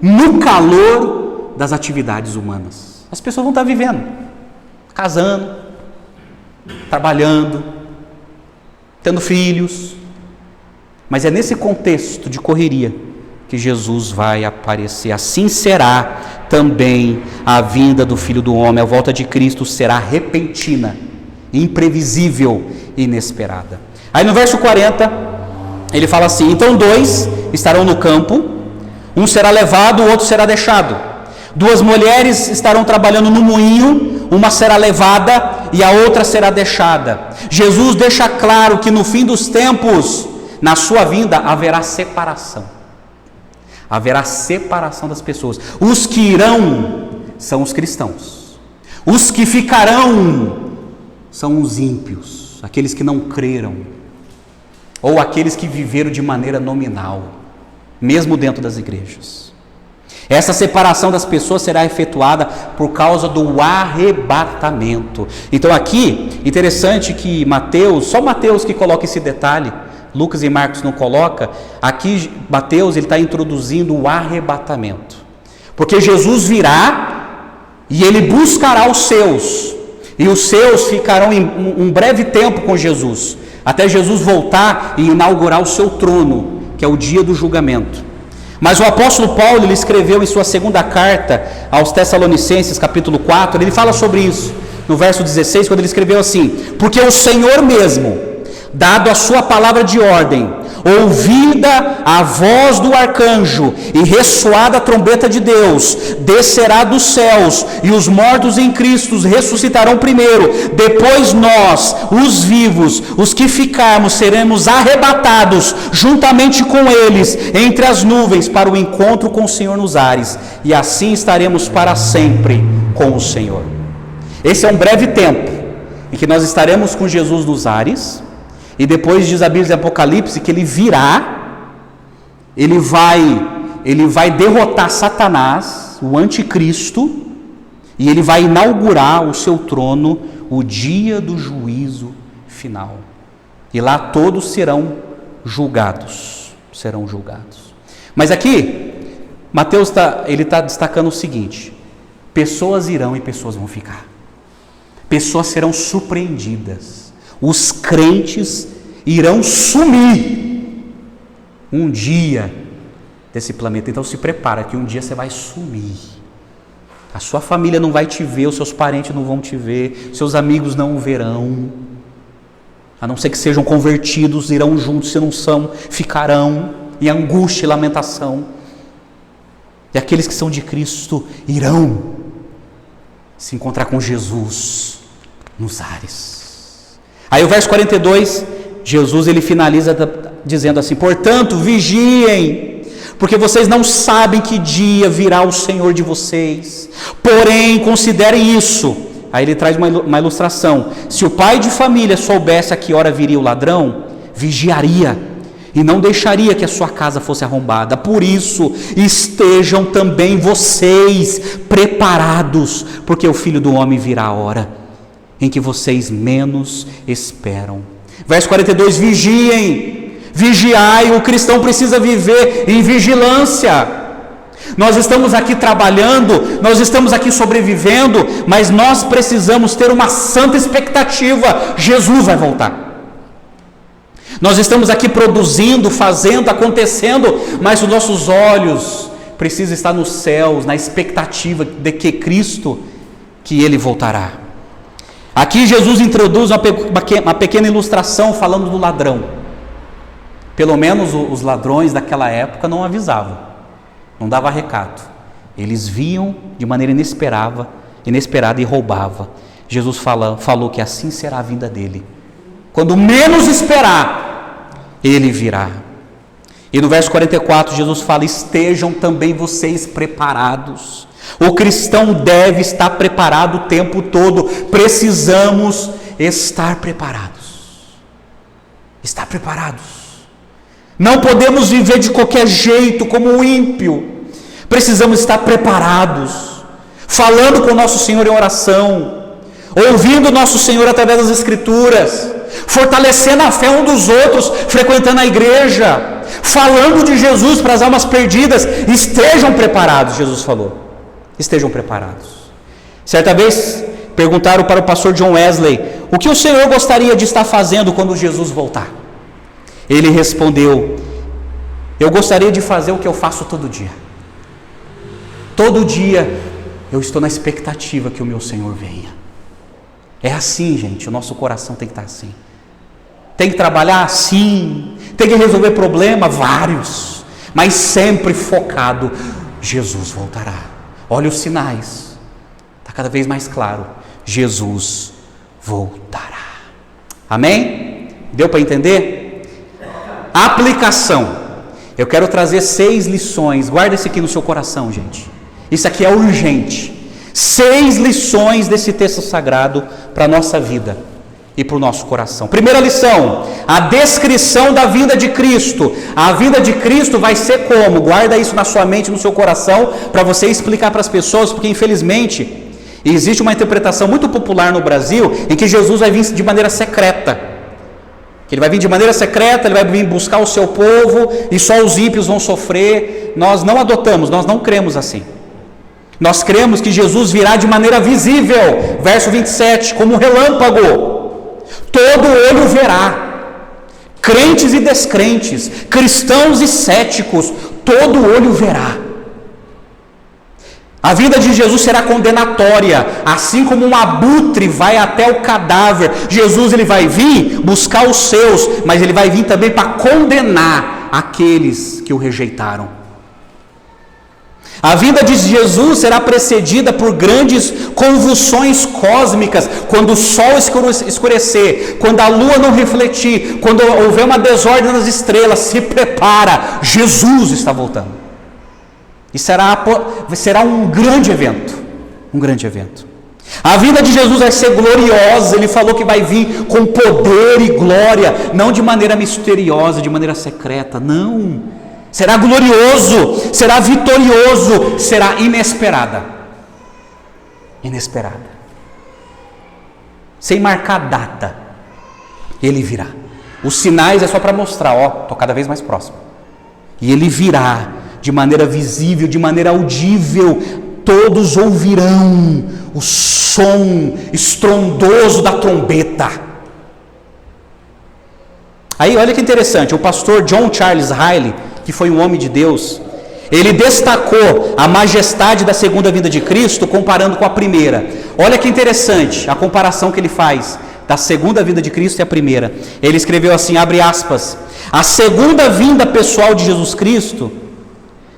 S1: no calor das atividades humanas. As pessoas vão estar vivendo, casando, trabalhando, tendo filhos, mas é nesse contexto de correria que Jesus vai aparecer. Assim será também a vinda do Filho do Homem. A volta de Cristo será repentina, imprevisível e inesperada. Aí no verso 40, ele fala assim, então 2 estarão no campo, um será levado, o outro será deixado. 2 mulheres estarão trabalhando no moinho, uma será levada e a outra será deixada. Jesus deixa claro que no fim dos tempos, na sua vinda, haverá separação. Haverá separação das pessoas. Os que irão são os cristãos. Os que ficarão são os ímpios, aqueles que não creram, ou aqueles que viveram de maneira nominal, mesmo dentro das igrejas. Essa separação das pessoas será efetuada por causa do arrebatamento. Então aqui, interessante que Mateus, só Mateus que coloca esse detalhe, Lucas e Marcos não coloca, aqui Mateus ele está introduzindo o arrebatamento. Porque Jesus virá e ele buscará os seus, e os seus ficarão em um breve tempo com Jesus, até Jesus voltar e inaugurar o seu trono, que é o dia do julgamento. Mas o apóstolo Paulo, ele escreveu em sua segunda carta aos Tessalonicenses, capítulo 4, ele fala sobre isso, no verso 16, quando ele escreveu assim, porque o Senhor mesmo, dado a sua palavra de ordem, ouvida a voz do arcanjo e ressoada a trombeta de Deus, descerá dos céus, e os mortos em Cristo ressuscitarão primeiro. Depois nós, os vivos, os que ficarmos, seremos arrebatados juntamente com eles entre as nuvens para o encontro com o Senhor nos ares, e assim estaremos para sempre com o Senhor. Esse é um breve tempo em que nós estaremos com Jesus nos ares. E depois diz a Bíblia de Apocalipse que ele virá, ele vai derrotar Satanás, o anticristo, e ele vai inaugurar o seu trono, o dia do juízo final. E lá todos serão julgados. Mas aqui, Mateus está destacando o seguinte, pessoas irão e pessoas vão ficar. Pessoas serão surpreendidas. Os crentes irão sumir um dia desse planeta. Então se prepara que um dia você vai sumir. A sua família não vai te ver, os seus parentes não vão te ver, seus amigos não o verão. A não ser que sejam convertidos, irão juntos, se não são, ficarão em angústia e lamentação. E aqueles que são de Cristo irão se encontrar com Jesus nos ares. Aí o verso 42, Jesus ele finaliza dizendo assim: portanto, vigiem, porque vocês não sabem que dia virá o Senhor de vocês. Porém, considerem isso. Aí ele traz uma ilustração. Se o pai de família soubesse a que hora viria o ladrão, vigiaria e não deixaria que a sua casa fosse arrombada. Por isso, estejam também vocês preparados, porque o Filho do Homem virá a hora em que vocês menos esperam. Verso 42, vigiem, vigiai. O cristão precisa viver em vigilância. Nós estamos aqui trabalhando, nós estamos aqui sobrevivendo, mas nós precisamos ter uma santa expectativa: Jesus vai voltar. Nós estamos aqui produzindo, fazendo, acontecendo, mas os nossos olhos precisam estar nos céus, na expectativa de que Cristo, que Ele voltará. Aqui Jesus introduz uma pequena ilustração falando do ladrão. Pelo menos os ladrões daquela época não avisavam. Não dava recado. Eles viam de maneira inesperada e roubava. Jesus falou que assim será a vinda dele. Quando menos esperar, ele virá. E no verso 44, Jesus fala: estejam também vocês preparados. O cristão deve estar preparado o tempo todo. Precisamos estar preparados. Estar preparados. Não podemos viver de qualquer jeito, como o ímpio. Precisamos estar preparados, falando com o nosso Senhor em oração, ouvindo o nosso Senhor através das Escrituras, fortalecendo a fé um dos outros, frequentando a igreja, falando de Jesus para as almas perdidas. Estejam preparados, Jesus falou. Estejam preparados. Certa vez perguntaram para o pastor John Wesley: o que o Senhor gostaria de estar fazendo quando Jesus voltar? Ele respondeu: eu gostaria de fazer o que eu faço todo dia. Todo dia eu estou na expectativa que o meu Senhor venha. É assim, gente, o nosso coração tem que estar assim. Tem que trabalhar? Sim. Tem que resolver problemas? Vários. Mas sempre focado: Jesus voltará. Olha os sinais. Está cada vez mais claro. Jesus voltará. Amém? Deu para entender? Aplicação. Eu quero trazer 6 lições. Guarda isso aqui no seu coração, gente. Isso aqui é urgente. 6 lições desse texto sagrado para a nossa vida e para o nosso coração. Primeira lição: a descrição da vinda de Cristo. A vinda de Cristo vai ser como? Guarda isso na sua mente, no seu coração, para você explicar para as pessoas, porque infelizmente existe uma interpretação muito popular no Brasil em que Jesus vai vir de maneira secreta. Que ele vai vir de maneira secreta, ele vai vir buscar o seu povo e só os ímpios vão sofrer. Nós não adotamos, nós não cremos assim. Nós cremos que Jesus virá de maneira visível. Verso 27, como um relâmpago. Todo olho verá. Crentes e descrentes, cristãos e céticos, todo olho verá. A vinda de Jesus será condenatória, assim como um abutre vai até o cadáver. Jesus ele vai vir buscar os seus, mas ele vai vir também para condenar aqueles que o rejeitaram. A vinda de Jesus será precedida por grandes convulsões cósmicas, quando o sol escurecer, quando a lua não refletir, quando houver uma desordem nas estrelas. Se prepara, Jesus está voltando. E será um grande evento. Um grande evento. A vinda de Jesus vai ser gloriosa. Ele falou que vai vir com poder e glória, não de maneira misteriosa, de maneira secreta. Não. Será glorioso, será vitorioso, será inesperada. Inesperada. Sem marcar data. Ele virá. Os sinais é só para mostrar, estou cada vez mais próximo. E ele virá de maneira visível, de maneira audível. Todos ouvirão o som estrondoso da trombeta. Aí olha que interessante, o pastor John Charles Riley, que foi um homem de Deus, Ele destacou a majestade da segunda vinda de Cristo comparando com a primeira. Olha que interessante a comparação que ele faz da segunda vinda de Cristo e a primeira. Ele escreveu assim, abre aspas: a segunda vinda pessoal de Jesus Cristo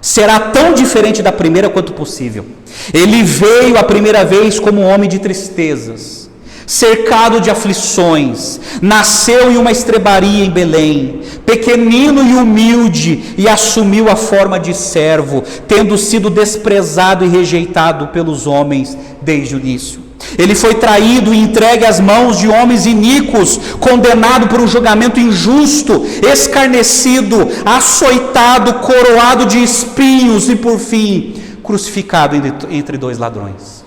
S1: será tão diferente da primeira quanto possível. Ele veio a primeira vez como um homem de tristezas, cercado de aflições, nasceu em uma estrebaria em Belém, pequenino e humilde, e assumiu a forma de servo, tendo sido desprezado e rejeitado pelos homens desde o início. Ele foi traído e entregue às mãos de homens iníquos, condenado por um julgamento injusto, escarnecido, açoitado, coroado de espinhos e, por fim, crucificado entre dois ladrões.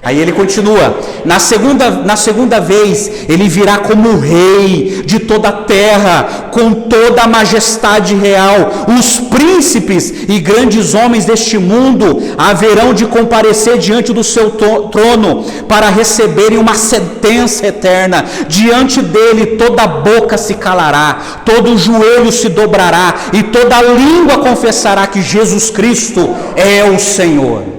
S1: Aí ele continua, na segunda vez, ele virá como rei de toda a terra, com toda a majestade real. Os príncipes e grandes homens deste mundo haverão de comparecer diante do seu trono, para receberem uma sentença eterna. Diante dele toda boca se calará, todo joelho se dobrará, e toda língua confessará que Jesus Cristo é o Senhor.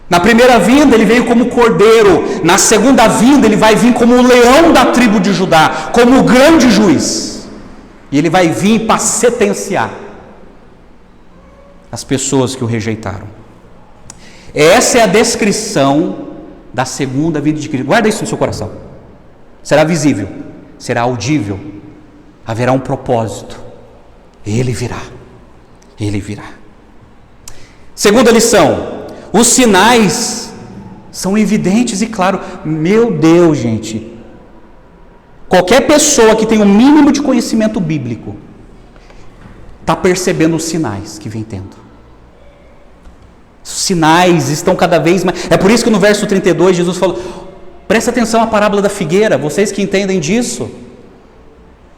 S1: Na primeira vinda ele veio como cordeiro, na segunda vinda ele vai vir como o leão da tribo de Judá, como o grande juiz, e ele vai vir para sentenciar as pessoas que o rejeitaram. Essa é a descrição da segunda vinda de Cristo. Guarda isso no seu coração. Será visível, será audível, haverá um propósito. Ele virá. Ele virá. Segunda lição: os sinais são evidentes e claros. Meu Deus, gente. Qualquer pessoa que tem um mínimo de conhecimento bíblico está percebendo os sinais que vem tendo. Os sinais estão cada vez mais. É por isso que no verso 32 Jesus falou: presta atenção à parábola da figueira, vocês que entendem disso.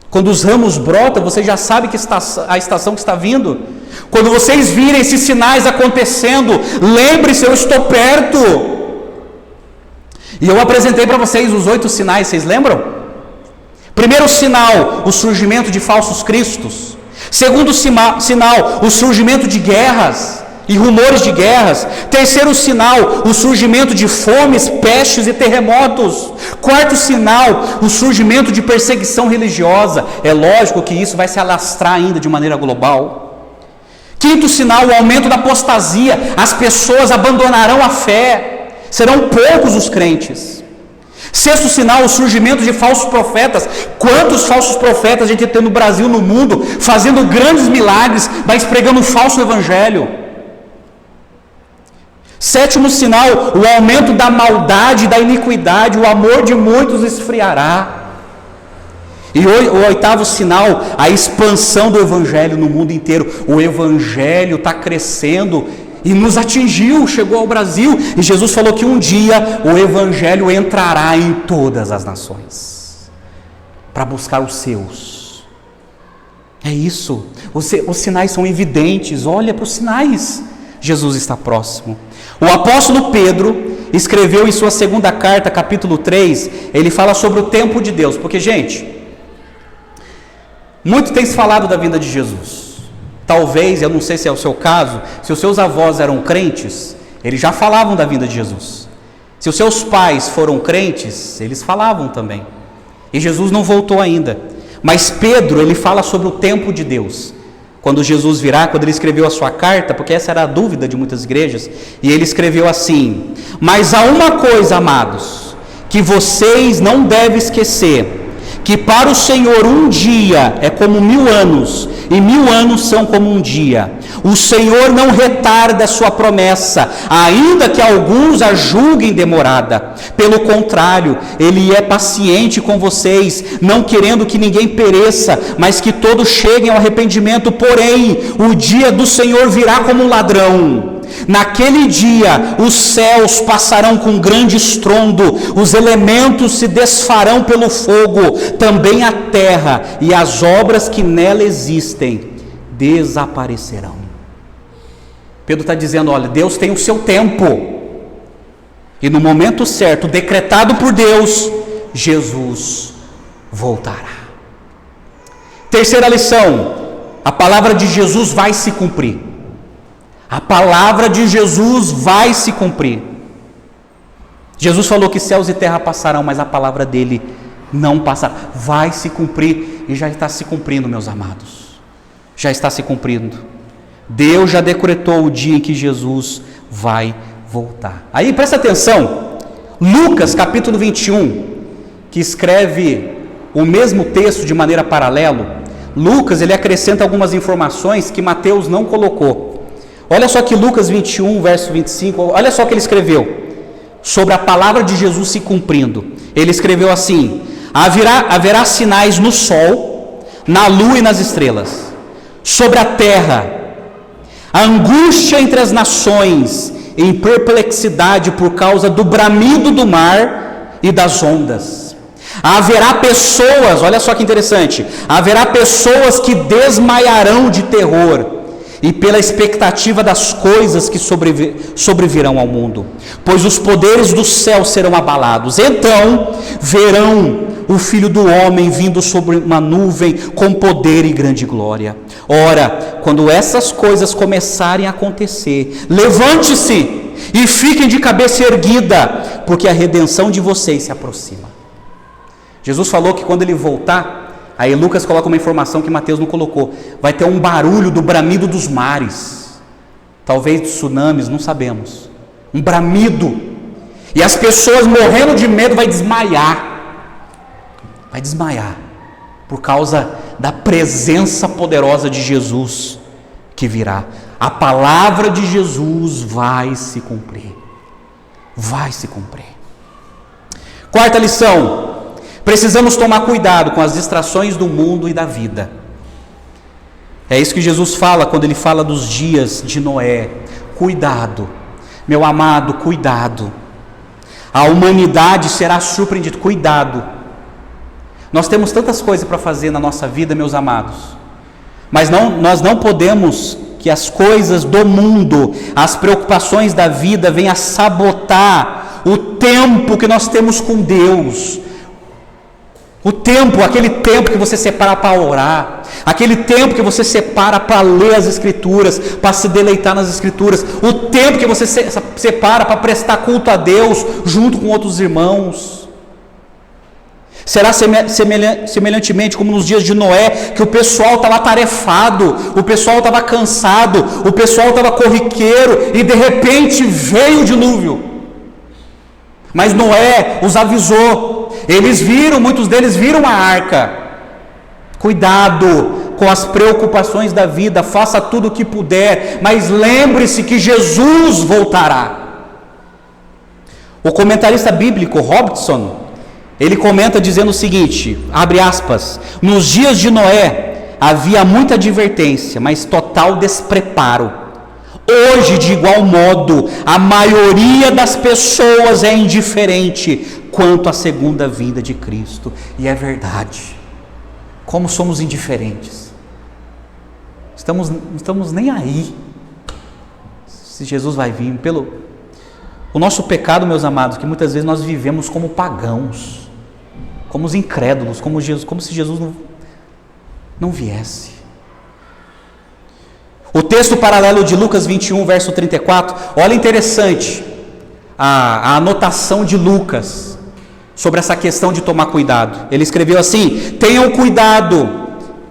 S1: Quando os ramos brotam, vocês já sabem que a estação que está vindo. Quando vocês virem esses sinais acontecendo, lembre-se, eu estou perto. E eu apresentei para vocês os 8 sinais, vocês lembram? Primeiro sinal, o surgimento de falsos cristos. Segundo sinal, o surgimento de guerras e rumores de guerras. Terceiro sinal, o surgimento de fomes, pestes e terremotos. Quarto sinal, o surgimento de perseguição religiosa. É lógico que isso vai se alastrar ainda de maneira global. Quinto sinal, o aumento da apostasia. As pessoas abandonarão a fé, serão poucos os crentes. Sexto sinal, o surgimento de falsos profetas. Quantos falsos profetas a gente tem no Brasil, no mundo, fazendo grandes milagres, mas pregando um falso evangelho. Sétimo sinal, o aumento da maldade e da iniquidade. O amor de muitos esfriará. E o oitavo sinal, a expansão do evangelho no mundo inteiro. O evangelho está crescendo e nos atingiu, chegou ao Brasil, e Jesus falou que um dia o evangelho entrará em todas as nações para buscar os seus. É isso, os sinais são evidentes. Olha para os sinais, Jesus está próximo. O apóstolo Pedro escreveu em sua segunda carta, capítulo 3, ele fala sobre o tempo de Deus, porque, gente, muito tem se falado da vinda de Jesus. Talvez, eu não sei se é o seu caso, se os seus avós eram crentes, eles já falavam da vinda de Jesus. Se os seus pais foram crentes, eles falavam também. E Jesus não voltou ainda. Mas Pedro, ele fala sobre o tempo de Deus. Quando Jesus virá, quando ele escreveu a sua carta, porque essa era a dúvida de muitas igrejas, e ele escreveu assim: mas há uma coisa, amados, que vocês não devem esquecer, que para o Senhor um dia é como 1000 anos, e 1000 anos são como um dia. O Senhor não retarda a sua promessa, ainda que alguns a julguem demorada. Pelo contrário, Ele é paciente com vocês, não querendo que ninguém pereça, mas que todos cheguem ao arrependimento. Porém, o dia do Senhor virá como um ladrão. Naquele dia os céus passarão com grande estrondo, os elementos se desfarão pelo fogo, também a terra e as obras que nela existem desaparecerão. Pedro está dizendo: olha, Deus tem o seu tempo, e no momento certo, decretado por Deus, Jesus voltará. Terceira lição: a palavra de Jesus vai se cumprir. A palavra de Jesus vai se cumprir. Jesus falou que céus e terra passarão, mas a palavra dele não passará. Vai se cumprir e já está se cumprindo, meus amados. Já está se cumprindo. Deus já decretou o dia em que Jesus vai voltar. Aí presta atenção, Lucas capítulo 21, que escreve o mesmo texto de maneira paralela, Lucas ele acrescenta algumas informações que Mateus não colocou. Olha só que Lucas 21, verso 25, olha só o que ele escreveu sobre a palavra de Jesus se cumprindo. Ele escreveu assim: haverá sinais no sol, na lua e nas estrelas, sobre a terra, a angústia entre as nações, em perplexidade por causa do bramido do mar e das ondas. Haverá pessoas, olha só que interessante, haverá pessoas que desmaiarão de terror e pela expectativa das coisas que sobrevirão ao mundo, pois os poderes do céu serão abalados. Então verão o Filho do Homem vindo sobre uma nuvem com poder e grande glória. Ora, quando essas coisas começarem a acontecer, levante-se e fiquem de cabeça erguida, porque a redenção de vocês se aproxima. Jesus falou que quando ele voltar, aí Lucas coloca uma informação que Mateus não colocou, vai ter um barulho do bramido dos mares, talvez de tsunamis, não sabemos, um bramido, e as pessoas morrendo de medo vai desmaiar, por causa da presença poderosa de Jesus que virá. A palavra de Jesus vai se cumprir, Quarta lição: precisamos tomar cuidado com as distrações do mundo e da vida. É isso que Jesus fala quando ele fala dos dias de Noé. Cuidado, meu amado, cuidado. A humanidade será surpreendida, cuidado. Nós temos tantas coisas para fazer na nossa vida, meus amados, mas nós não podemos que as coisas do mundo, as preocupações da vida venham a sabotar o tempo que nós temos com Deus. O tempo, aquele tempo que você separa para orar, aquele tempo que você separa para ler as Escrituras, para se deleitar nas Escrituras, o tempo que você separa para prestar culto a Deus junto com outros irmãos. Será semelhantemente como nos dias de Noé, que o pessoal estava atarefado, o pessoal estava cansado, o pessoal estava corriqueiro, e de repente veio o dilúvio. Mas Noé os avisou, muitos deles viram a arca. Cuidado com as preocupações da vida, faça tudo o que puder, mas lembre-se que Jesus voltará. O comentarista bíblico Robertson, ele comenta dizendo o seguinte, abre aspas: nos dias de Noé havia muita advertência, mas total despreparo. Hoje, de igual modo, a maioria das pessoas é indiferente quanto à segunda vinda de Cristo. E é verdade. Como somos indiferentes. Não estamos nem aí se Jesus vai vir. O nosso pecado, meus amados, que muitas vezes nós vivemos como pagãos, como os incrédulos, como se Jesus não viesse. O texto paralelo de Lucas 21, verso 34, olha interessante a anotação de Lucas sobre essa questão de tomar cuidado. Ele escreveu assim: tenham cuidado,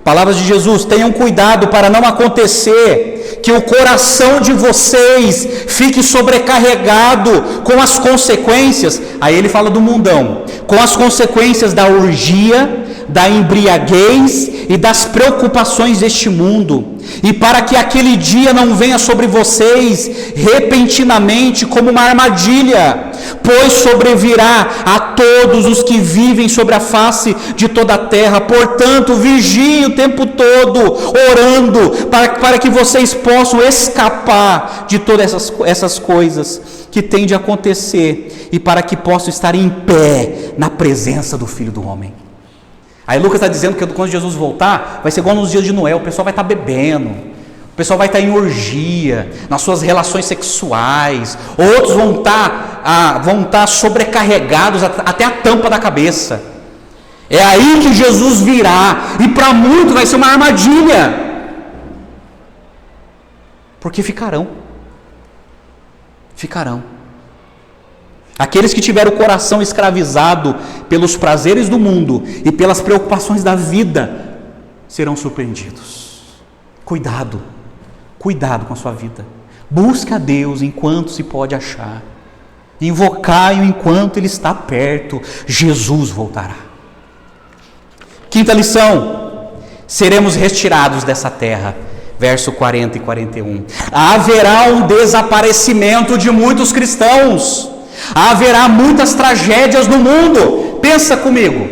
S1: palavras de Jesus, tenham cuidado para não acontecer que o coração de vocês fique sobrecarregado com as consequências, aí ele fala do mundão, com as consequências da orgia, da embriaguez e das preocupações deste mundo, e para que aquele dia não venha sobre vocês repentinamente como uma armadilha, pois sobrevirá a todos os que vivem sobre a face de toda a terra. Portanto, vigiem o tempo todo, orando, para que vocês possam escapar de todas essas coisas que têm de acontecer, e para que possam estar em pé na presença do Filho do Homem. Aí Lucas está dizendo que quando Jesus voltar, vai ser igual nos dias de Noé, o pessoal vai estar bebendo, o pessoal vai estar em orgia, nas suas relações sexuais, outros vão estar sobrecarregados até a tampa da cabeça. É aí que Jesus virá, e para muitos vai ser uma armadilha, porque ficarão ficarão. Aqueles que tiveram o coração escravizado pelos prazeres do mundo e pelas preocupações da vida serão surpreendidos. Cuidado com a sua vida. Busque a Deus enquanto se pode achar. Invocai-o enquanto Ele está perto. Jesus voltará. Quinta lição: seremos retirados dessa terra. Verso 40 e 41. Haverá um desaparecimento de muitos cristãos. Haverá muitas tragédias no mundo. Pensa comigo.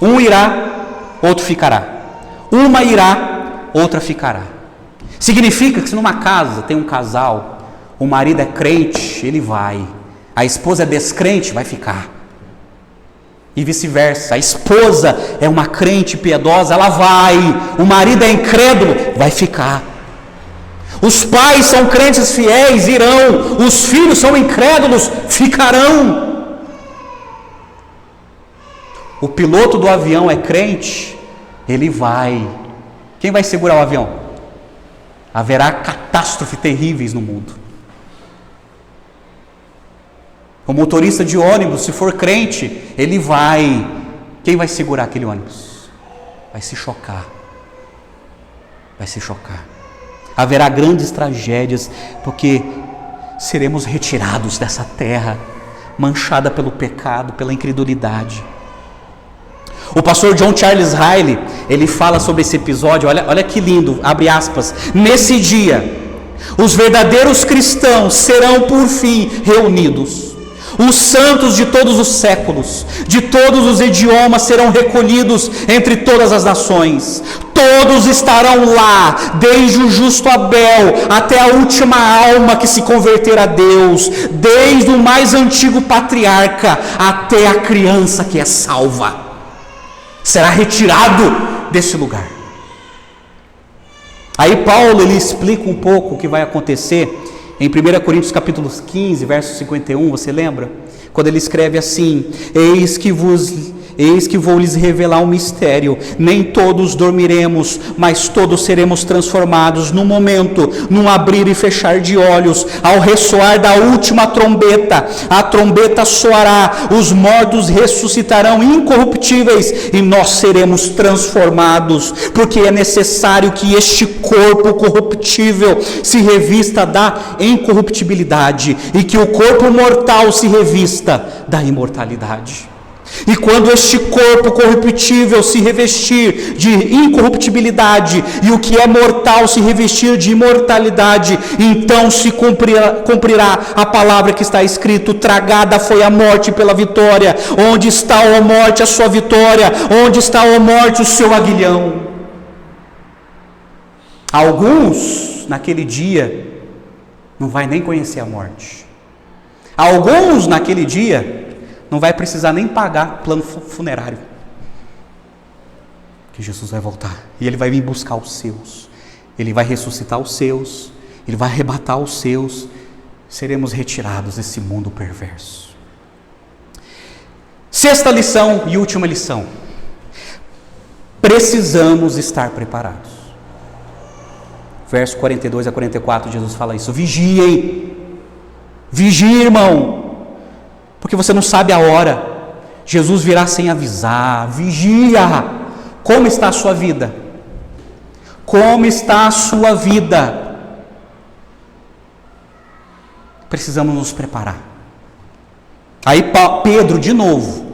S1: Um irá, outro ficará. Uma irá, outra ficará. Significa que se numa casa tem um casal, o marido é crente, ele vai. A esposa é descrente, vai ficar. E vice-versa. A esposa é uma crente piedosa, ela vai. O marido é incrédulo, vai ficar. Os pais são crentes fiéis, irão. Os filhos são incrédulos, ficarão. O piloto do avião é crente, ele vai. Quem vai segurar o avião? Haverá catástrofes terríveis no mundo. O motorista de ônibus, se for crente, ele vai. Quem vai segurar aquele ônibus? Vai se chocar. Vai se chocar. Haverá grandes tragédias, porque seremos retirados dessa terra, manchada pelo pecado, pela incredulidade. O pastor John Charles Riley, ele fala sobre esse episódio, olha que lindo, abre aspas. Nesse dia, os verdadeiros cristãos serão por fim reunidos. Os santos de todos os séculos, de todos os idiomas serão recolhidos entre todas as nações. Todos estarão lá, desde o justo Abel até a última alma que se converter a Deus, desde o mais antigo patriarca até a criança que é salva. Será retirado desse lugar. Aí Paulo, ele explica um pouco o que vai acontecer em 1 Coríntios capítulo 15, verso 51, você lembra? Quando ele escreve assim: Eis que vou lhes revelar um mistério, nem todos dormiremos, mas todos seremos transformados num momento, num abrir e fechar de olhos, ao ressoar da última trombeta. A trombeta soará, os mortos ressuscitarão incorruptíveis e nós seremos transformados, porque é necessário que este corpo corruptível se revista da incorruptibilidade e que o corpo mortal se revista da imortalidade. E quando este corpo corruptível se revestir de incorruptibilidade e o que é mortal se revestir de imortalidade, então se cumprirá a palavra que está escrito: tragada foi a morte pela vitória. Onde está, ó morte, a sua vitória? Onde está, ó morte, o seu aguilhão? Alguns naquele dia não vai nem conhecer a morte. Alguns naquele dia não vai precisar nem pagar plano funerário, que Jesus vai voltar e Ele vai vir buscar os seus. Ele vai ressuscitar os seus, Ele vai arrebatar os seus. Seremos retirados desse mundo perverso. Sexta lição e última lição: precisamos estar preparados. Verso 42 a 44, Jesus fala isso: vigiem, vigie, irmão, porque você não sabe a hora. Jesus virá sem avisar. Vigia. Como está a sua vida? Como está a sua vida? Precisamos nos preparar. Aí Pedro, de novo,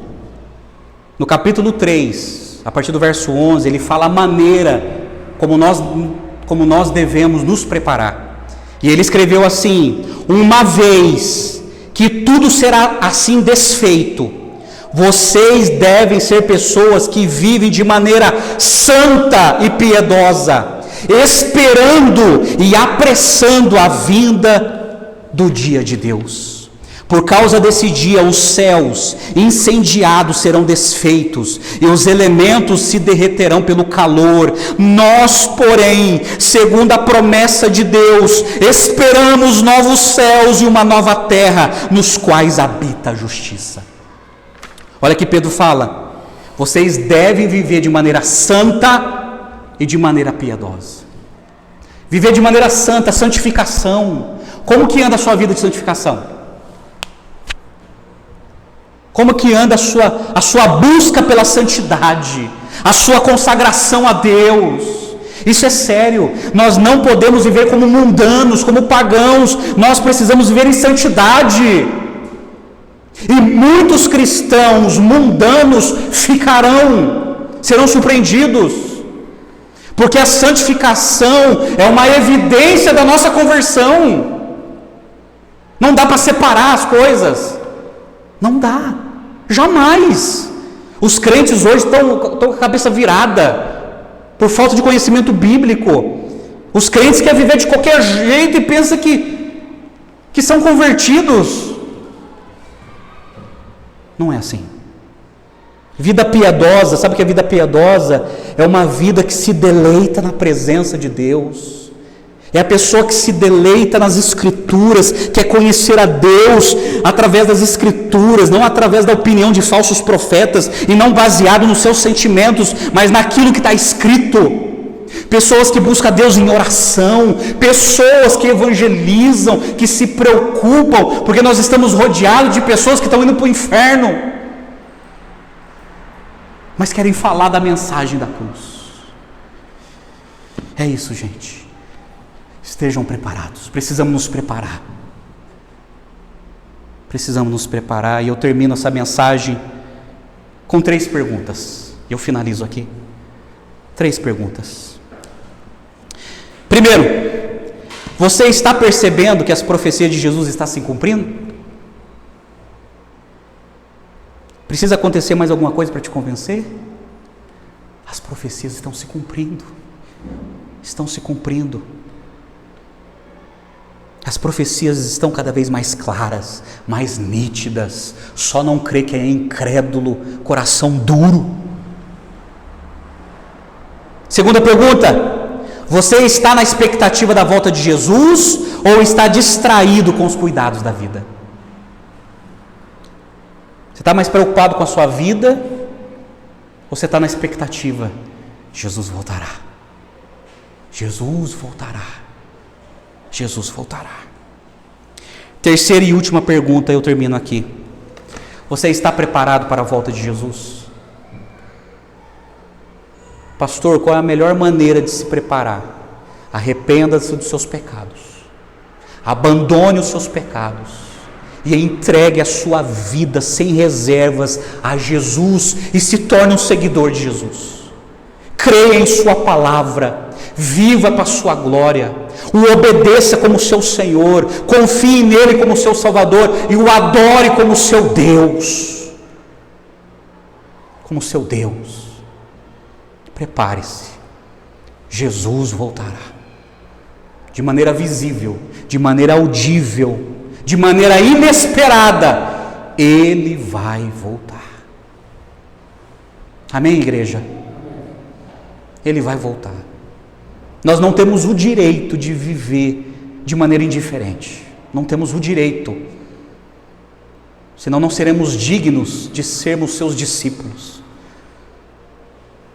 S1: no capítulo 3, a partir do verso 11, ele fala a maneira como nós devemos nos preparar. E ele escreveu assim: uma vez que tudo será assim desfeito, vocês devem ser pessoas que vivem de maneira santa e piedosa, esperando e apressando a vinda do dia de Deus. Por causa desse dia, os céus incendiados serão desfeitos e os elementos se derreterão pelo calor. Nós, porém, segundo a promessa de Deus, esperamos novos céus e uma nova terra, nos quais habita a justiça. Olha que Pedro fala: vocês devem viver de maneira santa e de maneira piedosa. Viver de maneira santa, santificação. Como que anda a sua vida de santificação? Como que anda a sua busca pela santidade, a sua consagração a Deus? Isso é sério. Nós não podemos viver como mundanos, como pagãos. Nós precisamos viver em santidade. E muitos cristãos mundanos serão surpreendidos, porque a santificação é uma evidência da nossa conversão. Não dá para separar as coisas. Não dá. Jamais. Os crentes hoje estão com a cabeça virada por falta de conhecimento bíblico. Os crentes querem viver de qualquer jeito e pensam que são convertidos. Não é assim. Vida piedosa, sabe o que é vida piedosa? É uma vida que se deleita na presença de Deus. É a pessoa que se deleita nas Escrituras, quer conhecer a Deus através das Escrituras, não através da opinião de falsos profetas, e não baseado nos seus sentimentos, mas naquilo que está escrito. Pessoas que buscam a Deus em oração, pessoas que evangelizam, que se preocupam, porque nós estamos rodeados de pessoas que estão indo para o inferno, mas querem falar da mensagem da cruz. É isso, gente. Estejam preparados. Precisamos nos preparar. Precisamos nos preparar. E eu termino essa mensagem com 3 perguntas. E eu finalizo aqui. 3 perguntas. Primeiro, você está percebendo que as profecias de Jesus estão se cumprindo? Precisa acontecer mais alguma coisa para te convencer? As profecias estão se cumprindo. Estão se cumprindo. As profecias estão cada vez mais claras, mais nítidas. Só não crê que é incrédulo, coração duro. Segunda pergunta: você está na expectativa da volta de Jesus ou está distraído com os cuidados da vida? Você está mais preocupado com a sua vida ou você está na expectativa? Jesus voltará. Jesus voltará. Jesus voltará. Terceira e última pergunta, eu termino aqui. Você está preparado para a volta de Jesus? Pastor, qual é a melhor maneira de se preparar? Arrependa-se dos seus pecados. Abandone os seus pecados. E entregue a sua vida sem reservas a Jesus e se torne um seguidor de Jesus. Creia em sua palavra. Viva para a sua glória. O obedeça como seu Senhor. Confie nele como seu Salvador. E o adore como seu Deus. Como seu Deus. Prepare-se, Jesus voltará, de maneira visível, de maneira audível, de maneira inesperada, Ele vai voltar. Amém, igreja? Ele vai voltar. Nós não temos o direito de viver de maneira indiferente, não temos o direito, senão não seremos dignos de sermos seus discípulos.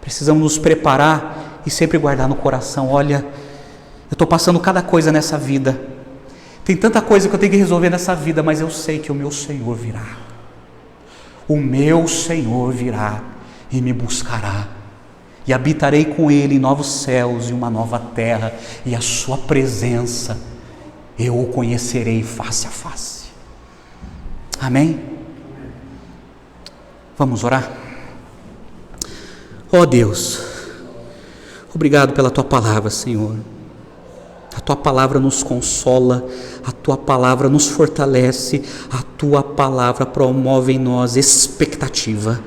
S1: Precisamos nos preparar e sempre guardar no coração: olha, eu estou passando cada coisa nessa vida, tem tanta coisa que eu tenho que resolver nessa vida, mas eu sei que o meu Senhor virá. O meu Senhor virá e me buscará, e habitarei com Ele em novos céus e uma nova terra, e a sua presença eu o conhecerei face a face. Amém? Vamos orar? Ó Deus, obrigado pela Tua palavra, Senhor. A Tua palavra nos consola, a Tua palavra nos fortalece, a Tua palavra promove em nós expectativa.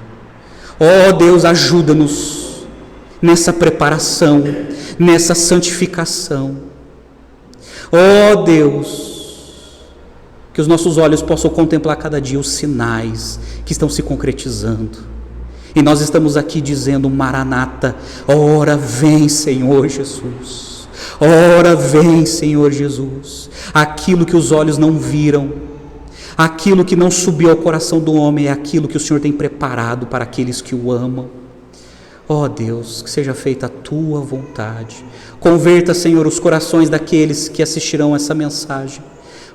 S1: Ó Deus, ajuda-nos nessa preparação, nessa santificação. Ó Deus, que os nossos olhos possam contemplar cada dia os sinais que estão se concretizando. E nós estamos aqui dizendo: Maranata, ora vem, Senhor Jesus. Ora vem, Senhor Jesus. Aquilo que os olhos não viram, aquilo que não subiu ao coração do homem, é aquilo que o Senhor tem preparado para aqueles que o amam. Ó Deus, que seja feita a Tua vontade. Converta, Senhor, os corações daqueles que assistirão essa mensagem.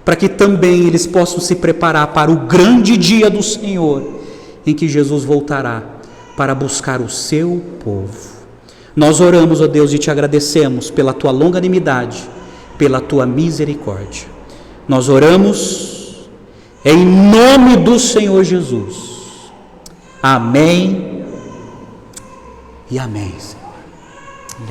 S1: para que também eles possam se preparar para o grande dia do Senhor, em que Jesus voltará para buscar o seu povo. Nós oramos, ó Deus, e te agradecemos pela tua longanimidade, pela tua misericórdia. Nós oramos em nome do Senhor Jesus. Amém e amém, Senhor.